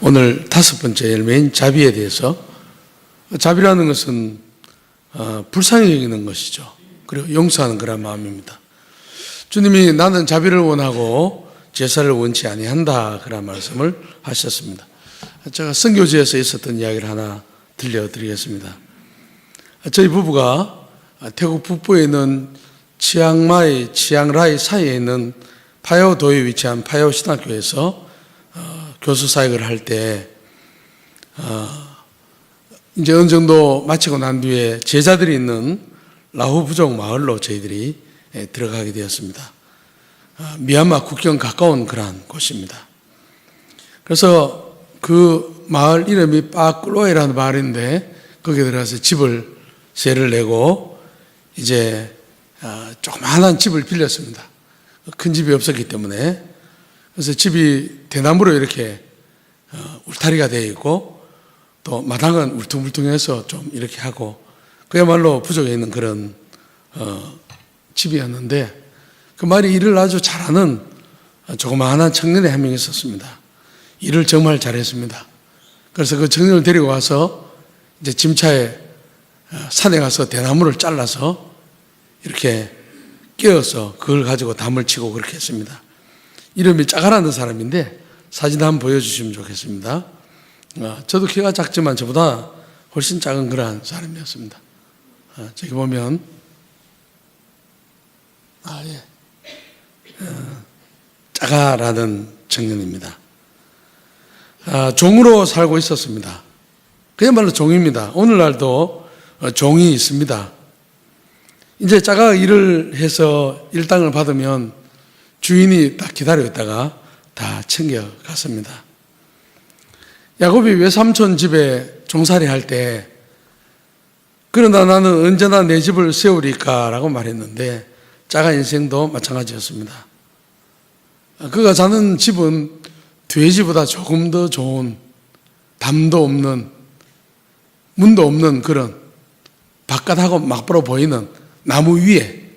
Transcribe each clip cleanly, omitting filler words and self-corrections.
오늘 5번째 열매인 자비에 대해서, 자비라는 것은 불쌍히 여기는 것이죠. 그리고 용서하는 그런 마음입니다. 주님이 나는 자비를 원하고 제사를 원치 아니한다 그런 말씀을 하셨습니다. 제가 선교지에서 있었던 이야기를 하나 들려드리겠습니다. 저희 부부가 태국 북부에 있는 치앙마이, 치앙라이 사이에 있는 파야오도에 위치한 파야오 신학교에서 교수 사역을 할 때 이제 어느 정도 마치고 난 뒤에 제자들이 있는 라후 부족 마을로 저희들이 들어가게 되었습니다. 미얀마 국경 가까운 그러한 곳입니다. 그래서 그 마을 이름이 빠꾸로에라는 마을인데 거기에 들어가서 집을 세를 내고 이제 조그마한 집을 빌렸습니다. 큰 집이 없었기 때문에. 그래서 집이 대나무로 이렇게 울타리가 되어 있고 또 마당은 울퉁불퉁해서 좀 이렇게 하고 그야말로 부족해 있는 그런 집이었는데 그 말이 일을 아주 잘하는 조그마한 청년이 한 명 있었습니다. 일을 정말 잘했습니다. 그래서 그 청년을 데리고 와서 이제 짐차에 산에 가서 대나무를 잘라서 이렇게 끼워서 그걸 가지고 담을 치고 그렇게 했습니다. 이름이 짜가라는 사람인데 사진 한번 보여주시면 좋겠습니다. 저도 키가 작지만 저보다 훨씬 작은 그러한 사람이었습니다. 저기 보면 짜가라는 청년입니다. 종으로 살고 있었습니다. 그야말로 종입니다. 오늘날도 종이 있습니다. 이제 짜가 일을 해서 일당을 받으면 주인이 딱 기다리고 있다가 다 챙겨갔습니다. 야곱이 외삼촌 집에 종살이 할 때 그러나 나는 언제나 내 집을 세우리까 라고 말했는데 짜가 인생도 마찬가지였습니다. 그가 사는 집은 돼지보다 조금 더 좋은 담도 없는 문도 없는 그런 바깥하고 막바로 보이는 나무 위에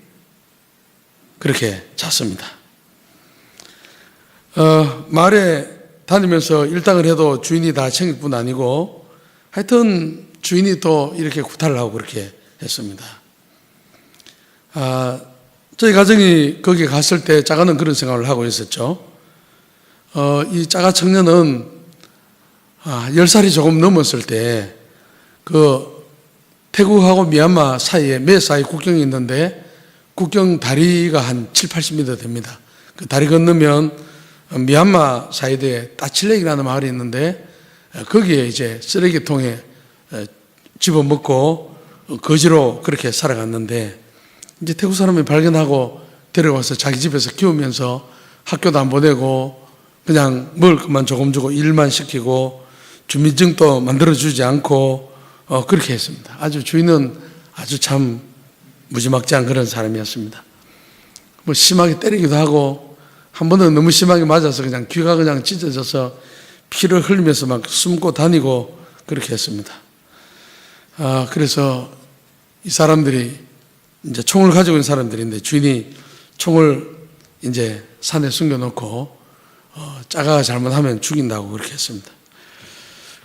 그렇게 잤습니다. 마을에 다니면서 일당을 해도 주인이 다 챙길 뿐 아니고 하여튼 주인이 또 이렇게 구타를 하고 그렇게 했습니다. 저희 가정이 거기 갔을 때 짜가는 그런 생각을 하고 있었죠. 이 짜가 청년은 10살이 조금 넘었을 때 그 태국하고 미얀마 사이에 매 사이 국경이 있는데 국경 다리가 한 7, 80m 됩니다. 그 다리 건너면 미얀마 사이드에 따칠렉이라는 마을이 있는데 거기에 이제 쓰레기통에 집어먹고 거지로 그렇게 살아갔는데 이제 태국 사람이 발견하고 데려와서 자기 집에서 키우면서 학교도 안 보내고 그냥 먹을 것만 조금 주고 일만 시키고 주민증도 만들어주지 않고 그렇게 했습니다. 아주 주인은 아주 참 무지막지한 그런 사람이었습니다. 뭐 심하게 때리기도 하고 한 번은 너무 심하게 맞아서 그냥 귀가 그냥 찢어져서 피를 흘리면서 막 숨고 다니고 그렇게 했습니다. 그래서 이 사람들이 이제 총을 가지고 있는 사람들인데 주인이 총을 이제 산에 숨겨놓고 짜가가 잘못하면 죽인다고 그렇게 했습니다.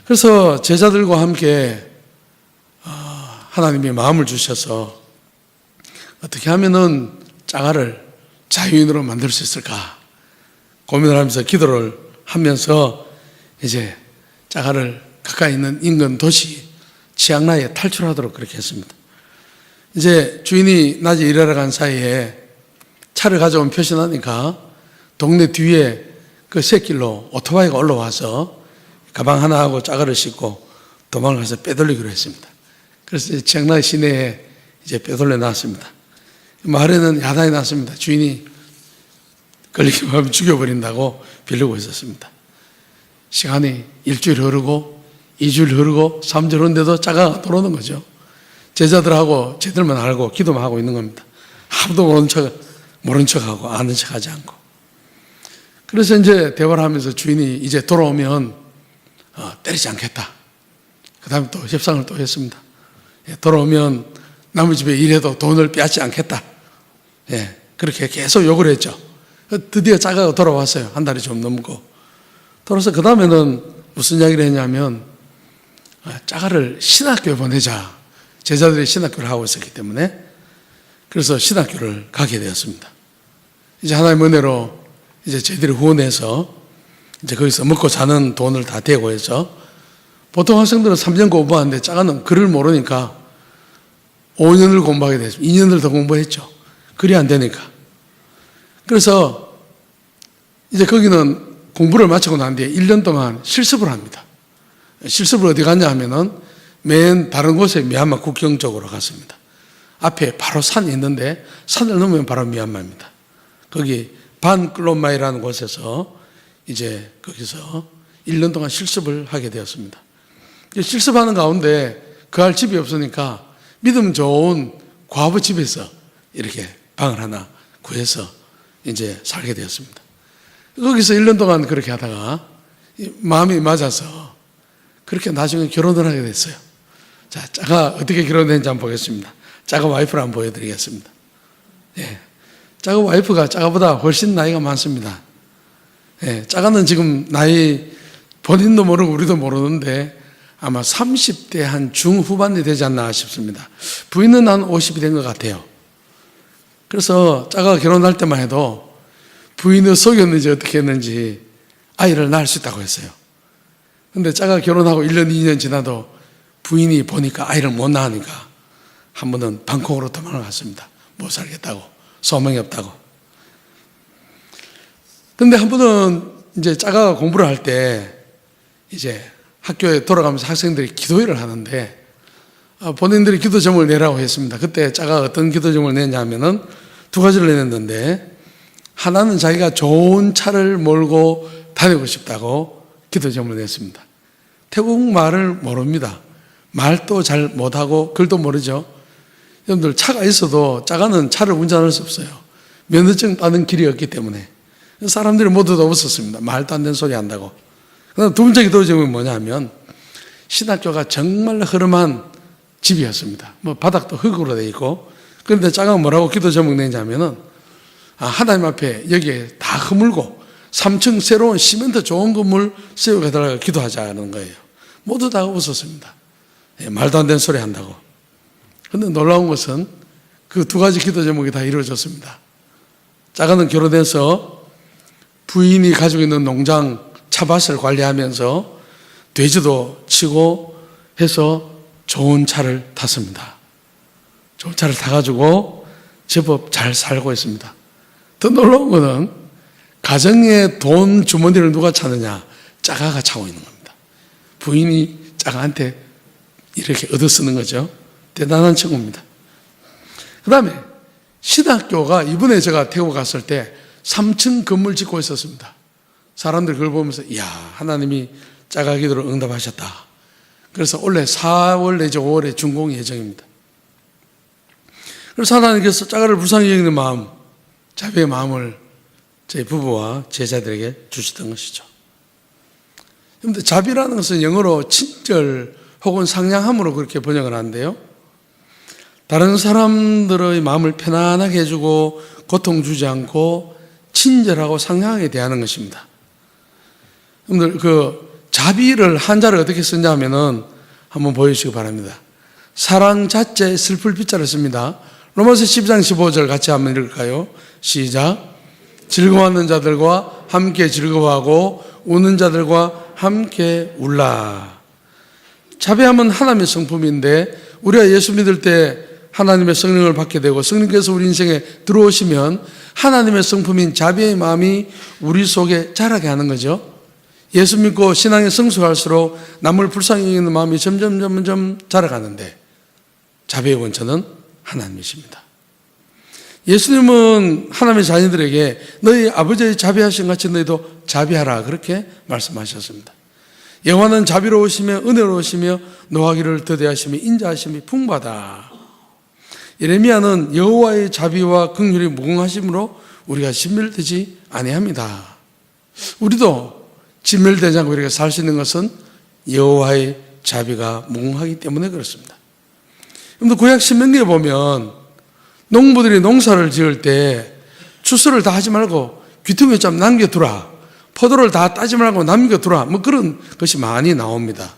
그래서 제자들과 함께 하나님이 마음을 주셔서 어떻게 하면은 짜가를 자유인으로 만들 수 있을까 고민을 하면서 기도를 하면서 이제 짜가를 가까이 있는 인근 도시 치앙라이에 탈출하도록 그렇게 했습니다. 이제 주인이 낮에 일하러 간 사이에 차를 가져온 표시나니까 동네 뒤에 그 샛길로 오토바이가 올라와서 가방 하나 하고 짜가를 싣고 도망을 가서 빼돌리기로 했습니다. 그래서 치앙라이 시내에 이제 빼돌려 놨습니다. 마을에는 야단이 났습니다. 주인이 걸리기만 하면 죽여버린다고 빌리고 있었습니다. 시간이 일주일 흐르고 2주일 흐르고 3주일 흐르는데도 짜가가 돌아오는 거죠. 제자들하고 쟤들만 알고 기도만 하고 있는 겁니다. 아무도 모른 척하고 아는 척하지 않고. 그래서 이제 대화를 하면서 주인이 이제 돌아오면 때리지 않겠다. 그 다음에 또 협상을 또 했습니다. 돌아오면 남의 집에 일해도 돈을 빼앗지 않겠다. 그렇게 계속 요구를 했죠. 드디어 짜가가 돌아왔어요. 한 달이 좀 넘고. 돌아서 그 다음에는 무슨 이야기를 했냐면 자가를 신학교에 보내자. 제자들이 신학교를 하고 있었기 때문에 그래서 신학교를 가게 되었습니다. 이제 하나님의 은혜로 이제 저희들이 후원해서 이제 거기서 먹고 사는 돈을 다 대고 해서 보통 학생들은 3년 공부하는데 자가는 글을 모르니까 5년을 공부하게 됐습니다. 2년을 더 공부했죠. 글이 안 되니까. 그래서 이제 거기는 공부를 마치고 난 뒤에 1년 동안 실습을 합니다. 실습을 어디 갔냐 하면은 맨 다른 곳에 미얀마 국경 쪽으로 갔습니다. 앞에 바로 산이 있는데 산을 넘으면 바로 미얀마입니다. 거기 반클론마이라는 곳에서 이제 거기서 1년 동안 실습을 하게 되었습니다. 실습하는 가운데 그 할 집이 없으니까 믿음 좋은 과부 집에서 이렇게 방을 하나 구해서 이제 살게 되었습니다. 거기서 1년 동안 그렇게 하다가 마음이 맞아서 그렇게 나중에 결혼을 하게 됐어요. 자, 자가 어떻게 결혼했는지 한번 보겠습니다. 자가 와이프를 한번 보여드리겠습니다. 예. 자가 와이프가 자가보다 훨씬 나이가 많습니다. 예. 자가는 지금 나이 본인도 모르고 우리도 모르는데 아마 30대 한 중후반이 되지 않나 싶습니다. 부인은 한 50이 된 것 같아요. 그래서 자가 결혼할 때만 해도 부인을 속였는지 어떻게 했는지 아이를 낳을 수 있다고 했어요. 근데 자가 결혼하고 1년, 2년 지나도 부인이 보니까 아이를 못 낳으니까 한 번은 방콕으로 도망을 갔습니다. 못 살겠다고. 소망이 없다고. 근데 한 번은 이제 자가 공부를 할 때 이제 학교에 돌아가면서 학생들이 기도회를 하는데 본인들이 기도 제목을 내라고 했습니다. 그때 자가 어떤 기도 제목을 냈냐 하면은 두 가지를 내놨는데 하나는 자기가 좋은 차를 몰고 다니고 싶다고 기도 제목을 냈습니다. 태국 말을 모릅니다. 말도 잘 못하고 글도 모르죠. 여러분들 차가 있어도 자가는 차를 운전할 수 없어요. 면허증 따는 길이 없기 때문에 사람들이 모두 다 웃었습니다. 말도 안 되는 소리 한다고. 그다음 두 번째 기도 제목이 뭐냐 하면 신학교가 정말 흐름한 집이었습니다. 뭐 바닥도 흙으로 돼 있고 그런데 자가 뭐라고 기도 제목 냈냐면은 하나님 앞에 여기에 다 허물고 3층 새로운 시멘트 좋은 건물 세우게달라고 기도하자는 거예요. 모두 다 웃었습니다. 예, 말도 안 되는 소리 한다고. 그런데 놀라운 것은 그 두 가지 기도 제목이 다 이루어졌습니다. 자가는 결혼해서 부인이 가지고 있는 농장 차밭을 관리하면서 돼지도 치고 해서 좋은 차를 탔습니다. 좋은 차를 타가지고 제법 잘 살고 있습니다. 더 놀라운 것은 가정의 돈 주머니를 누가 차느냐? 자가가 차고 있는 겁니다. 부인이 자가한테 이렇게 얻어쓰는 거죠. 대단한 친구입니다. 그 다음에 신학교가 이번에 제가 태국 갔을 때 3층 건물 짓고 있었습니다. 사람들이 그걸 보면서 이야 하나님이 자가 기도를 응답하셨다. 그래서 원래 4월 내지 5월에 준공 예정입니다. 그래서 하나님께서 자가를 불쌍히 여기는 마음, 자비의 마음을 저희 부부와 제자들에게 주셨던 것이죠. 그런데 자비라는 것은 영어로 친절 혹은 상냥함으로 그렇게 번역을 하는데요. 다른 사람들의 마음을 편안하게 해주고 고통 주지 않고 친절하고 상냥하게 대하는 것입니다. 여러분들 그 자비를 한자를 어떻게 쓰냐 하면은 한번 보여주시기 바랍니다. 사랑 자체 슬플 빗자를 씁니다. 로마서 12장 15절 같이 한번 읽을까요? 시작. 즐거워하는 자들과 함께 즐거워하고 우는 자들과 함께 울라. 자비함은 하나님의 성품인데 우리가 예수 믿을 때 하나님의 성령을 받게 되고 성령께서 우리 인생에 들어오시면 하나님의 성품인 자비의 마음이 우리 속에 자라게 하는 거죠. 예수 믿고 신앙에 성숙할수록 남을 불쌍히 여기는 마음이 점점 자라가는데 자비의 원천은 하나님이십니다. 예수님은 하나님의 자녀들에게 너희 아버지의 자비하신 같이 너희도 자비하라 그렇게 말씀하셨습니다. 여호와는 자비로우시며 은혜로우시며 노하기를 더디하시며 인자하심이 풍부하다. 예레미야는 여호와의 자비와 긍휼이 무궁하심으로 우리가 진멸되지 아니합니다. 우리도 진멸되지 않고 이렇게 살 수 있는 것은 여호와의 자비가 무궁하기 때문에 그렇습니다. 그런데 구약 신명기에 보면 농부들이 농사를 지을 때 추수를 다 하지 말고 귀퉁이에 좀 남겨두라. 포도를 다 따지 말고 남겨두라. 뭐 그런 것이 많이 나옵니다.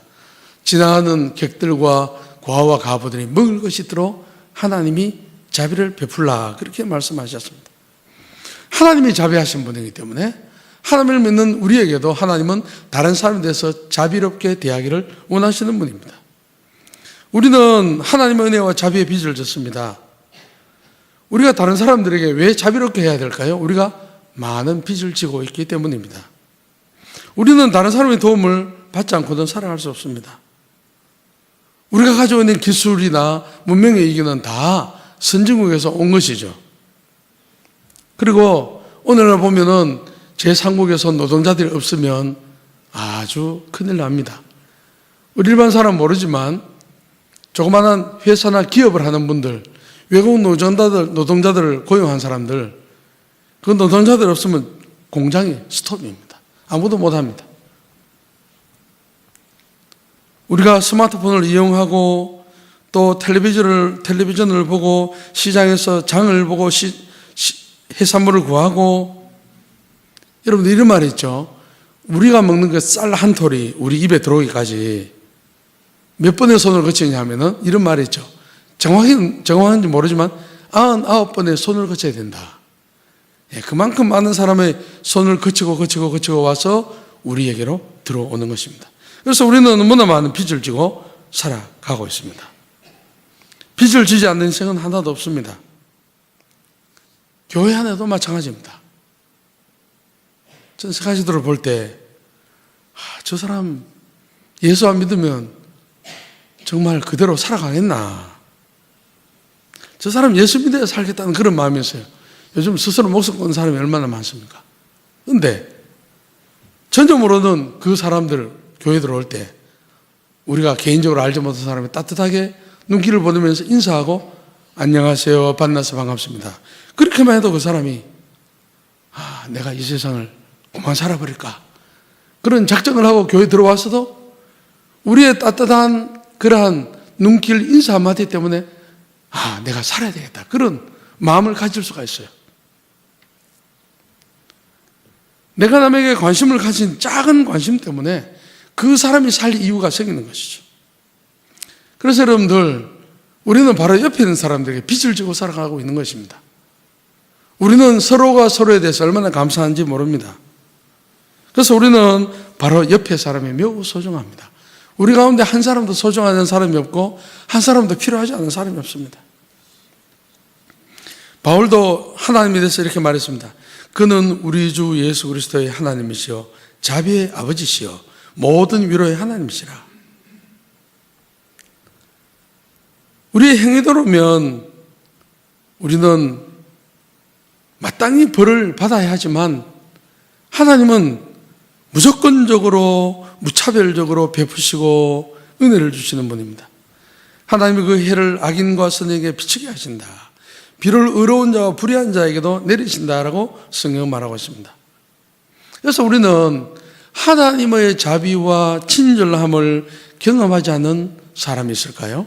지나가는 객들과 고아와 과부들이 먹을 것이 있도록 하나님이 자비를 베풀라. 그렇게 말씀하셨습니다. 하나님이 자비하신 분이기 때문에 하나님을 믿는 우리에게도 하나님은 다른 사람에 대해서 자비롭게 대하기를 원하시는 분입니다. 우리는 하나님의 은혜와 자비의 빚을 졌습니다. 우리가 다른 사람들에게 왜 자비롭게 해야 될까요? 우리가 많은 빚을 지고 있기 때문입니다. 우리는 다른 사람의 도움을 받지 않고는 살아갈 수 없습니다. 우리가 가지고 있는 기술이나 문명의 이기는 다 선진국에서 온 것이죠. 그리고 오늘날 보면은 제3국에서 노동자들이 없으면 아주 큰일 납니다. 우리 일반 사람 모르지만 조그마한 회사나 기업을 하는 분들, 외국 노동자들을 고용한 사람들, 그 노동자들 없으면 공장이 스톱입니다. 아무도 못합니다. 우리가 스마트폰을 이용하고 또 텔레비전을 보고 시장에서 장을 보고 해산물을 구하고, 여러분들 이런 말이 있죠. 우리가 먹는 그 쌀 한 톨이 우리 입에 들어오기까지 몇 번의 손을 거치냐 하면은 이런 말이 있죠. 정확한지 모르지만 99번의 손을 거쳐야 된다. 그만큼 많은 사람의 손을 거치고 와서 우리에게로 들어오는 것입니다. 그래서 우리는 너무나 많은 빚을 지고 살아가고 있습니다. 빚을 지지 않는 인생은 하나도 없습니다. 교회 안에도 마찬가지입니다. 전 세가지들을 볼 때, 저 사람 예수 안 믿으면 정말 그대로 살아가겠나. 저 사람 예수 믿어야 살겠다는 그런 마음이었어요. 요즘 스스로 목숨 끊는 사람이 얼마나 많습니까? 그런데 전적으로는 그 사람들 교회 들어올 때 우리가 개인적으로 알지 못한 사람이 따뜻하게 눈길을 보내면서 인사하고 안녕하세요, 만나서 반갑습니다. 그렇게만 해도 그 사람이 내가 이 세상을 그만 살아버릴까, 그런 작정을 하고 교회 들어왔어도 우리의 따뜻한 그러한 눈길 인사 한마디 때문에 내가 살아야 되겠다, 그런 마음을 가질 수가 있어요. 내가 남에게 관심을 가진 작은 관심 때문에 그 사람이 살 이유가 생기는 것이죠. 그래서 여러분들, 우리는 바로 옆에 있는 사람들에게 빚을 지고 살아가고 있는 것입니다. 우리는 서로가 서로에 대해서 얼마나 감사한지 모릅니다. 그래서 우리는 바로 옆에 사람이 매우 소중합니다. 우리 가운데 한 사람도 소중하지 사람이 없고 한 사람도 필요하지 않은 사람이 없습니다. 바울도 하나님에 대해서 이렇게 말했습니다. 그는 우리 주 예수 그리스도의 하나님이시여 자비의 아버지시여 모든 위로의 하나님이시라. 우리의 행위대로면 우리는 마땅히 벌을 받아야 하지만 하나님은 무조건적으로 무차별적으로 베푸시고 은혜를 주시는 분입니다. 하나님이 그 해를 악인과 선에게 비추게 하신다. 비를 의로운 자와 불의한 자에게도 내리신다라고 성경은 말하고 있습니다. 그래서 우리는 하나님의 자비와 친절함을 경험하지 않는 사람이 있을까요?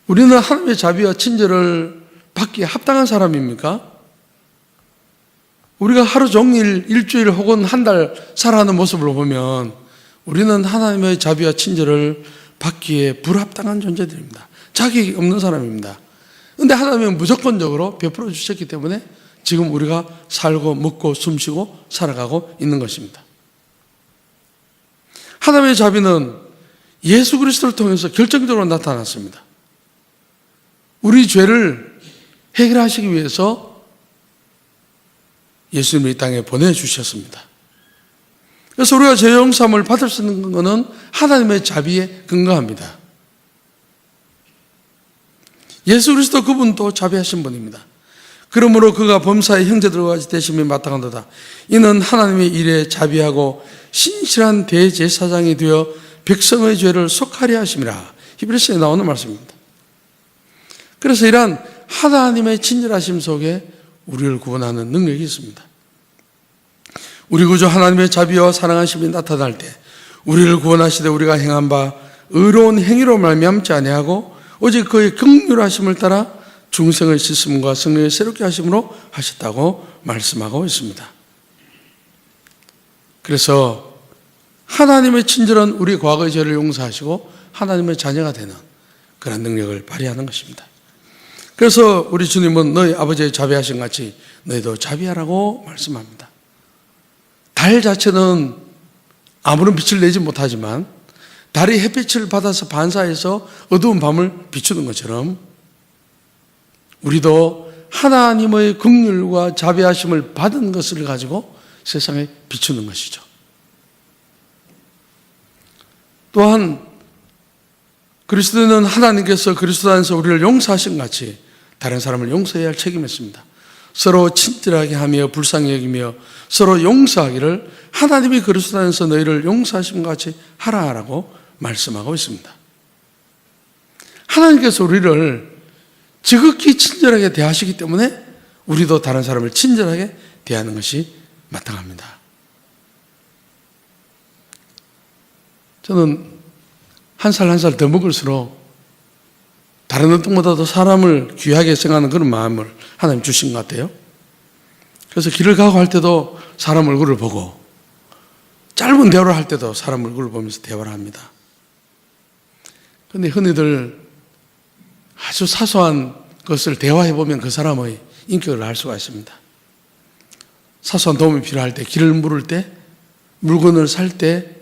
우리는 하나님의 자비와 친절을 받기에 합당한 사람입니까? 우리가 하루 종일 일주일 혹은 한 달 살아가는 모습을 보면 우리는 하나님의 자비와 친절을 받기에 불합당한 존재들입니다. 자격이 없는 사람입니다. 그런데 하나님은 무조건적으로 베풀어 주셨기 때문에 지금 우리가 살고 먹고 숨쉬고 살아가고 있는 것입니다. 하나님의 자비는 예수 그리스도를 통해서 결정적으로 나타났습니다. 우리 죄를 해결하시기 위해서 예수님을 이 땅에 보내주셨습니다. 그래서 우리가 죄 용서함을 받을 수 있는 것은 하나님의 자비에 근거합니다. 예수 그리스도 그분도 자비하신 분입니다. 그러므로 그가 범사의 형제들과 같이 되심이 마땅하도다. 이는 하나님의 일에 자비하고 신실한 대제사장이 되어 백성의 죄를 속하려 하심이라. 히브리서에 나오는 말씀입니다. 그래서 이러한 하나님의 친절하심 속에 우리를 구원하는 능력이 있습니다. 우리 구주 하나님의 자비와 사랑하심이 나타날 때 우리를 구원하시되 우리가 행한 바 의로운 행위로 말미암지 아니하고 오직 그의 긍휼하심을 따라 중생의 씻음과 성령의 새롭게 하심으로 하셨다고 말씀하고 있습니다. 그래서 하나님의 친절은 우리 과거의 죄를 용서하시고 하나님의 자녀가 되는 그런 능력을 발휘하는 것입니다. 그래서 우리 주님은 너희 아버지의 자비하신 같이 너희도 자비하라고 말씀합니다. 달 자체는 아무런 빛을 내지 못하지만 달이 햇빛을 받아서 반사해서 어두운 밤을 비추는 것처럼 우리도 하나님의 긍휼과 자비하심을 받은 것을 가지고 세상에 비추는 것이죠. 또한 그리스도는 하나님께서 그리스도 안에서 우리를 용서하신 같이 다른 사람을 용서해야 할 책임이 있습니다. 서로 친절하게 하며 불쌍히 여기며 서로 용서하기를 하나님이 그리스도 안에서 너희를 용서하신 것 같이 하라라고 말씀하고 있습니다. 하나님께서 우리를 지극히 친절하게 대하시기 때문에 우리도 다른 사람을 친절하게 대하는 것이 마땅합니다. 저는 한 살 한 살 더 먹을수록 다른 어떤 것보다도 사람을 귀하게 생각하는 그런 마음을 하나님 주신 것 같아요. 그래서 길을 가고 할 때도 사람 얼굴을 보고 짧은 대화를 할 때도 사람 얼굴을 보면서 대화를 합니다. 그런데 흔히들 아주 사소한 것을 대화해 보면 그 사람의 인격을 알 수가 있습니다. 사소한 도움이 필요할 때, 길을 물을 때, 물건을 살 때,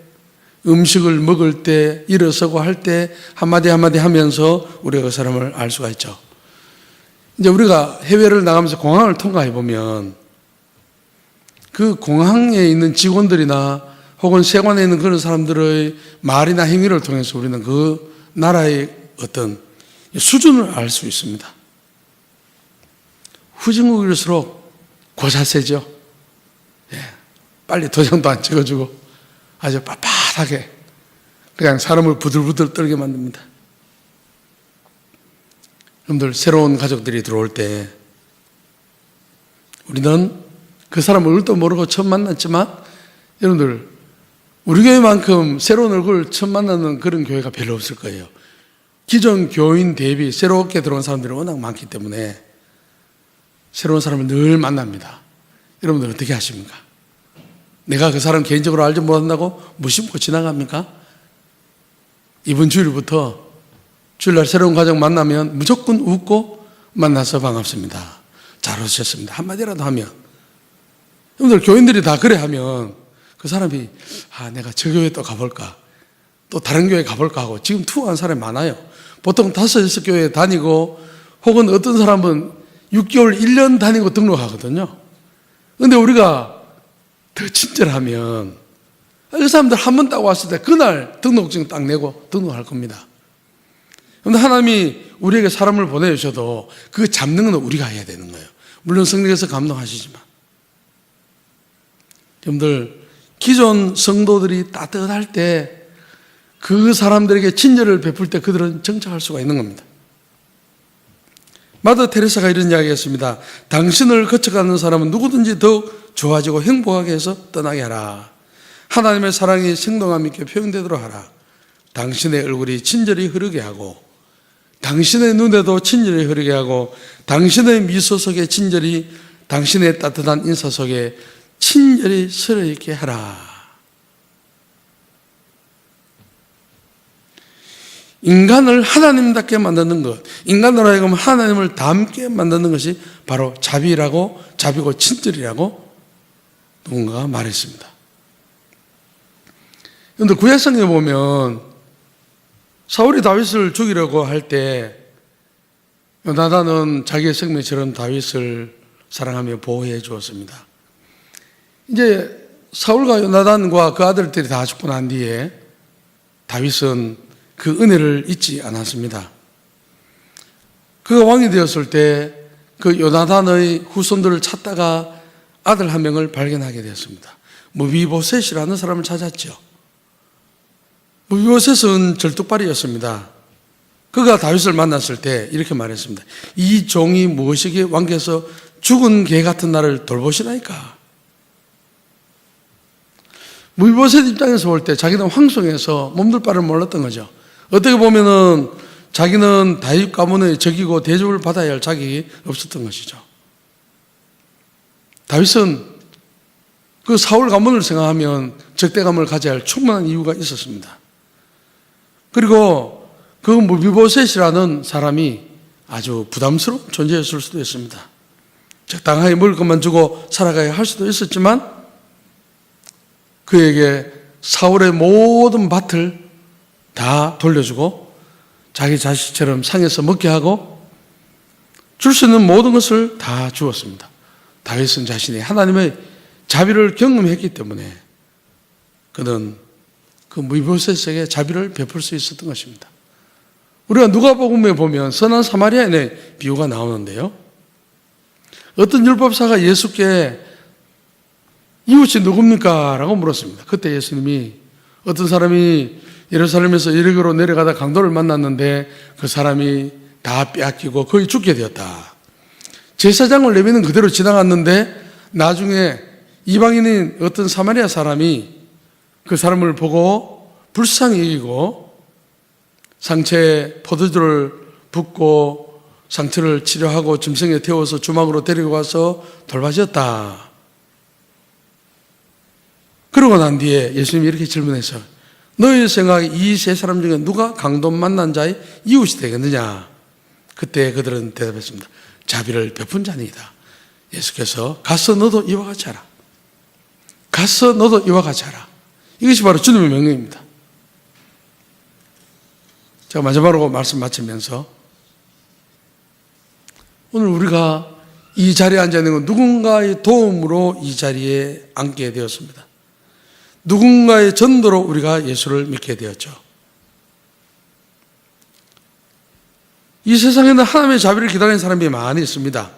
음식을 먹을 때, 일어서고 할 때 한마디 한마디 하면서 우리가 그 사람을 알 수가 있죠. 이제 우리가 해외를 나가면서 공항을 통과해 보면 그 공항에 있는 직원들이나 혹은 세관에 있는 그런 사람들의 말이나 행위를 통해서 우리는 그 나라의 어떤 수준을 알 수 있습니다. 후진국일수록 고자세죠. 예, 빨리 도장도 안 찍어주고 아주 빳빳하게 그냥 사람을 부들부들 떨게 만듭니다. 여러분들, 새로운 가족들이 들어올 때 우리는 그 사람 얼굴도 모르고 처음 만났지만 여러분들, 우리 교회만큼 새로운 얼굴 처음 만나는 그런 교회가 별로 없을 거예요. 기존 교인 대비 새롭게 들어온 사람들이 워낙 많기 때문에 새로운 사람을 늘 만납니다. 여러분들 어떻게 하십니까? 내가 그 사람 개인적으로 알지 못한다고 무심코 지나갑니까? 이번 주일부터 주일날 새로운 가족 만나면 무조건 웃고 만나서 반갑습니다, 잘 오셨습니다 한마디라도 하면, 여러분들 교인들이 다 그래 하면 그 사람이 내가 저 교회 또 가볼까, 또 다른 교회 가볼까 하고 지금 투어한 사람이 많아요. 보통 5, 6교회 다니고 혹은 어떤 사람은 6개월, 1년 다니고 등록하거든요. 그런데 우리가 더 친절하면 그 사람들 한 번 딱 왔을 때 그날 등록증 딱 내고 등록할 겁니다. 그런데 하나님이 우리에게 사람을 보내주셔도 그 잡는 건 우리가 해야 되는 거예요. 물론 성령께서 감동하시지만. 여러분들, 기존 성도들이 따뜻할 때 그 사람들에게 친절을 베풀 때 그들은 정착할 수가 있는 겁니다. 마더 테레사가 이런 이야기 했습니다. 당신을 거쳐가는 사람은 누구든지 더욱 좋아지고 행복하게 해서 떠나게 하라. 하나님의 사랑이 생동함 있게 표현되도록 하라. 당신의 얼굴이 친절히 흐르게 하고 당신의 눈에도 친절히 흐르게 하고 당신의 미소 속에 친절히, 당신의 따뜻한 인사 속에 친절히 서려있게 하라. 인간을 하나님답게 만드는 것, 인간으로 하여금 하나님을 닮게 만드는 것이 바로 자비고 친절이라고 누군가가 말했습니다. 그런데 구약성에 보면 사울이 다윗을 죽이려고 할 때 요나단은 자기의 생명처럼 다윗을 사랑하며 보호해 주었습니다. 이제 사울과 요나단과 그 아들들이 다 죽고 난 뒤에 다윗은 그 은혜를 잊지 않았습니다. 그가 왕이 되었을 때 그 요나단의 후손들을 찾다가 아들 한 명을 발견하게 되었습니다. 무비보셋이라는 사람을 찾았죠. 무비보셋은 절뚝발이었습니다. 그가 다윗을 만났을 때 이렇게 말했습니다. 이 종이 무엇이기에 왕께서 죽은 개 같은 나를 돌보시나이까? 무비보셋 입장에서 볼 때 자기는 황송해서 몸둘 바를 몰랐던 거죠. 어떻게 보면은 자기는 다윗 가문의 적이고 대접을 받아야 할 자격이 없었던 것이죠. 다윗은 그 사울 가문을 생각하면 적대감을 가져야 할 충분한 이유가 있었습니다. 그리고 그 무비보셋이라는 사람이 아주 부담스러운 존재였을 수도 있습니다. 적당하게 먹을 것만 주고 살아가야 할 수도 있었지만 그에게 사울의 모든 밭을 다 돌려주고 자기 자식처럼 상에서 먹게 하고 줄 수 있는 모든 것을 다 주었습니다. 다윗은 자신이 하나님의 자비를 경험했기 때문에 그는 그 무비보셋에게 자비를 베풀 수 있었던 것입니다. 우리가 누가복음에 보면 선한 사마리아인의 비유가 나오는데요. 어떤 율법사가 예수께 이웃이 누굽니까? 라고 물었습니다. 그때 예수님이 어떤 사람이 예루살렘에서 여리고로 내려가다 강도를 만났는데 그 사람이 다 빼앗기고 거의 죽게 되었다. 제사장을 레위는 그대로 지나갔는데 나중에 이방인인 어떤 사마리아 사람이 그 사람을 보고 불쌍히 여기고 상처에 포도주를 붓고 상처를 치료하고 짐승에 태워서 주막으로 데리고 가서 돌봐주었다. 그러고 난 뒤에 예수님이 이렇게 질문해서 너희 생각에 이 세 사람 중에 누가 강도 만난 자의 이웃이 되겠느냐? 그때 그들은 대답했습니다. 자비를 베푼 자니이다. 예수께서 가서 너도 이와 같이 하라. 가서 너도 이와 같이 하라. 이것이 바로 주님의 명령입니다. 제가 마지막으로 말씀 마치면서 오늘 우리가 이 자리에 앉아 있는 건 누군가의 도움으로 이 자리에 앉게 되었습니다. 누군가의 전도로 우리가 예수를 믿게 되었죠. 이 세상에는 하나님의 자비를 기다리는 사람이 많이 있습니다.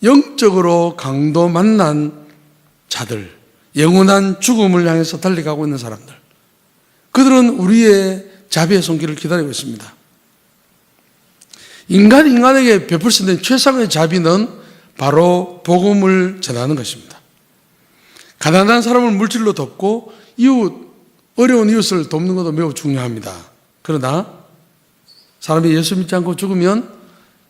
영적으로 강도 만난 자들, 영원한 죽음을 향해서 달려가고 있는 사람들, 그들은 우리의 자비의 손길을 기다리고 있습니다. 인간이 인간에게 베풀 수 있는 최상의 자비는 바로 복음을 전하는 것입니다. 가난한 사람을 물질로 돕고 어려운 이웃을 돕는 것도 매우 중요합니다. 그러나 사람이 예수 믿지 않고 죽으면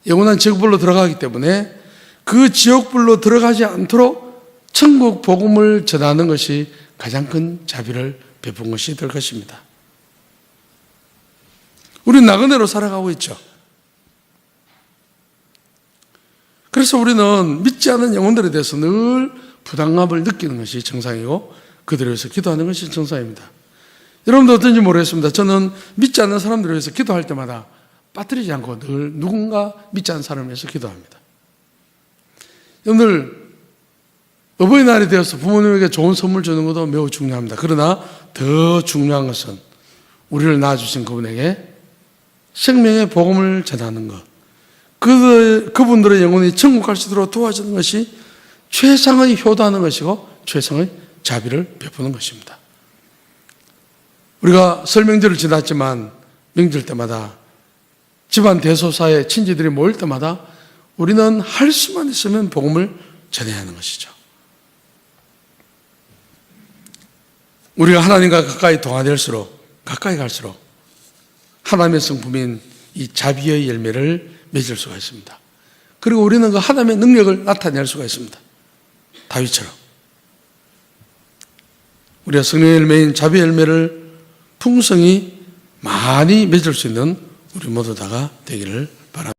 영원한 지옥불로 들어가기 때문에 그 지옥불로 들어가지 않도록 천국 복음을 전하는 것이 가장 큰 자비를 베푼 것이 될 것입니다. 우리는 나그네로 살아가고 있죠. 그래서 우리는 믿지 않는 영혼들에 대해서 늘 부담감을 느끼는 것이 정상이고 그들을 위해서 기도하는 것이 정상입니다. 여러분도 어떤지 모르겠습니다. 저는 믿지 않는 사람들을 위해서 기도할 때마다 빠뜨리지 않고 늘 누군가 믿지 않는 사람을 위해서 기도합니다. 여러분들 어버이날이 되어서 부모님에게 좋은 선물 주는 것도 매우 중요합니다. 그러나 더 중요한 것은 우리를 낳아주신 그분에게 생명의 복음을 전하는 것, 그분들의 영혼이 천국 갈 수 있도록 도와주는 것이 최상의 효도하는 것이고 최상의 자비를 베푸는 것입니다. 우리가 설 명절을 지났지만 명절 때마다 집안 대소사에 친지들이 모일 때마다 우리는 할 수만 있으면 복음을 전해야 하는 것이죠. 우리가 하나님과 가까이 동화될수록 가까이 갈수록 하나님의 성품인 이 자비의 열매를 맺을 수가 있습니다. 그리고 우리는 그 하나님의 능력을 나타낼 수가 있습니다. 다윗처럼 우리가 성령의 열매인 자비의 열매를 풍성히 많이 맺을 수 있는 우리 모두 다가 되기를